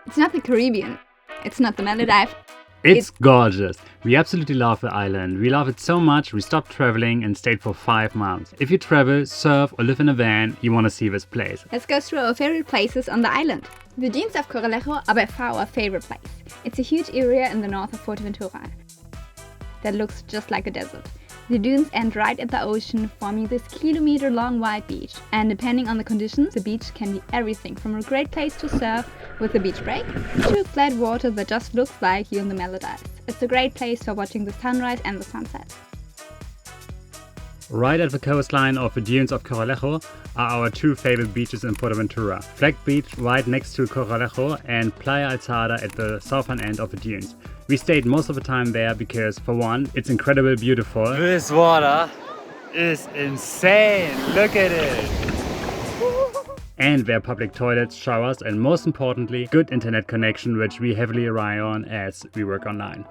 It's not the Caribbean. It's not the Maldives. It's gorgeous. We absolutely love the island. We love it so much we stopped traveling and stayed for 5 months. If you travel, surf or live in a van, you want to see this place. Let's go through our favorite places on the island. The dunes of Corralejo are by far our favorite place. It's a huge area in the north of Fuerteventura that looks just like a desert. The dunes end right at the ocean, forming this kilometer-long wide beach. And depending on the conditions, the beach can be everything from a great place to surf with a beach break to flat water that just looks like you're in the Maldives. It's a great place for watching the sunrise and the sunset. Right at the coastline of the dunes of Corralejo are our 2 favorite beaches in Fuerteventura. Flag Beach right next to Corralejo and Playa Alzada at the southern end of the dunes. We stayed most of the time there because, for one, it's incredibly beautiful. This water is insane, look at it! And there are public toilets, showers and most importantly, good internet connection which we heavily rely on as we work online.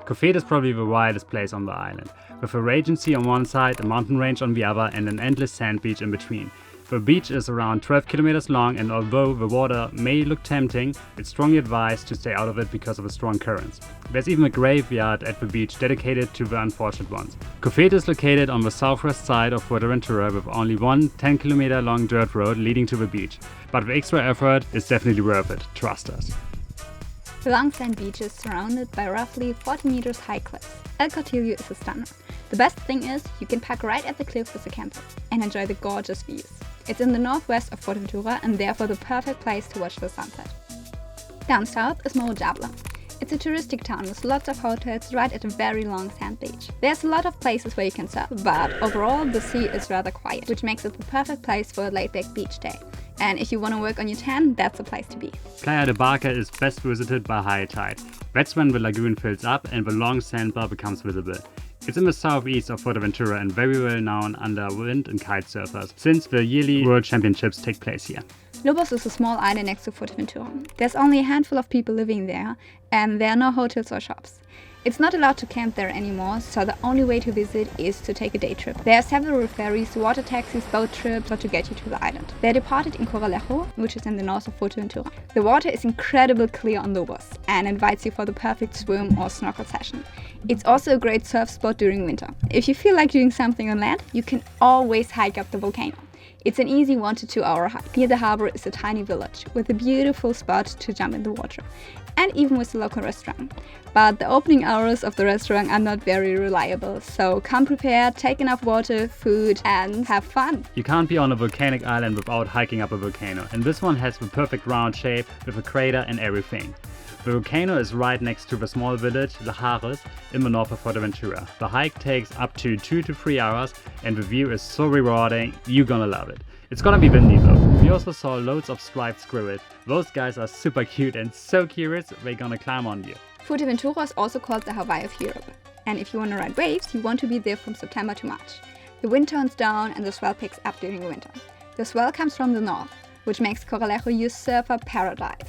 Cofete is probably the wildest place on the island, with a raging sea on one side, a mountain range on the other and an endless sand beach in between. The beach is around 12 kilometers long and although the water may look tempting, it's strongly advised to stay out of it because of the strong currents. There's even a graveyard at the beach dedicated to the unfortunate ones. Cofete is located on the southwest side of Fuerteventura with only one 10-kilometer long dirt road leading to the beach. But the extra effort is definitely worth it, trust us. The long sand beach is surrounded by roughly 40 meters high cliffs. El Cortillo is a stunner. The best thing is you can park right at the cliff with a camper and enjoy the gorgeous views. It's in the northwest of Fuerteventura and therefore the perfect place to watch the sunset. Down south is Morro Jable. It's a touristic town with lots of hotels right at a very long sand beach. There's a lot of places where you can surf, but overall the sea is rather quiet, which makes it the perfect place for a laid-back beach day. And if you want to work on your tan, that's the place to be. Playa de Barca is best visited by high tide. That's when the lagoon fills up and the long sandbar becomes visible. It's in the southeast of Fuerteventura and very well known under wind and kite surfers, since the yearly World Championships take place here. Lobos is a small island next to Fuerteventura. There's only a handful of people living there, and there are no hotels or shops. It's not allowed to camp there anymore, so the only way to visit is to take a day trip. There are several ferries, water taxis, boat trips to get you to the island. They're departed in Corralejo, which is in the north of Fuerteventura. The water is incredibly clear on Lobos and invites you for the perfect swim or snorkel session. It's also a great surf spot during winter. If you feel like doing something on land, you can always hike up the volcano. It's an easy 1 to 2 hour hike. Near the harbor is a tiny village with a beautiful spot to jump in the water, and even with a local restaurant. But the opening hours of the restaurant are not very reliable, so come prepared, take enough water, food, and have fun. You can't be on a volcanic island without hiking up a volcano, and this one has the perfect round shape with a crater and everything. The volcano is right next to the small village Lobos in the north of Fuerteventura. The hike takes up to 2 to 3 hours and the view is so rewarding, you're gonna love it. It's gonna be windy though. We also saw loads of striped squirrels. Those guys are super cute and so curious they're gonna climb on you. Fuerteventura is also called the Hawaii of Europe. And if you want to ride waves, you want to be there from September to March. The wind turns down and the swell picks up during the winter. The swell comes from the north, which makes Corralejo your surfer paradise.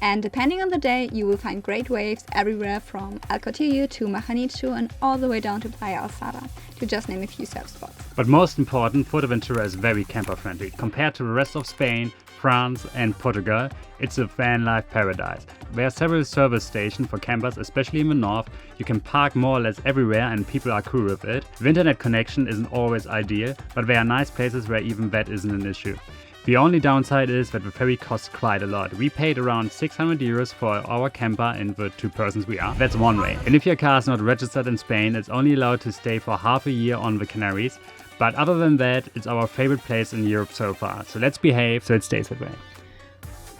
And depending on the day, you will find great waves everywhere from El Cortillo to Majanichu and all the way down to Playa Alzada, to just name a few surf spots. But most important, Fuerteventura is very camper friendly. Compared to the rest of Spain, France and Portugal, it's a Vanlife Paradise. There are several service stations for campers, especially in the north. You can park more or less everywhere and people are cool with it. The internet connection isn't always ideal, but there are nice places where even that isn't an issue. The only downside is that the ferry costs quite a lot. We paid around 600 euros for our camper and the 2 persons we are. That's one way. And if your car is not registered in Spain, it's only allowed to stay for half a year on the Canaries. But other than that, it's our favorite place in Europe so far. So let's behave so it stays that way.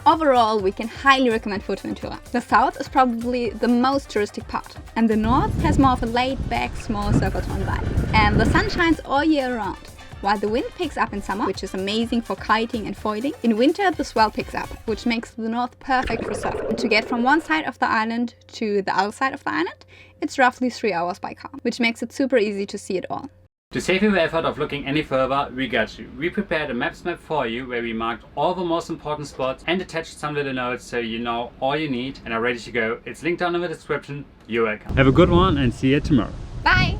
Overall, we can highly recommend Fuerteventura. The south is probably the most touristic part, and the north has more of a laid-back, small circle town vibe. And the sun shines all year round. While the wind picks up in summer, which is amazing for kiting and foiling, in winter the swell picks up, which makes the north perfect for surfing. And to get from one side of the island to the other side of the island, it's roughly 3 hours by car, which makes it super easy to see it all. To save you the effort of looking any further, we got you. We prepared a maps map for you where we marked all the most important spots and attached some little notes so you know all you need and are ready to go. It's linked down in the description. You're welcome. Have a good one and see you tomorrow. Bye!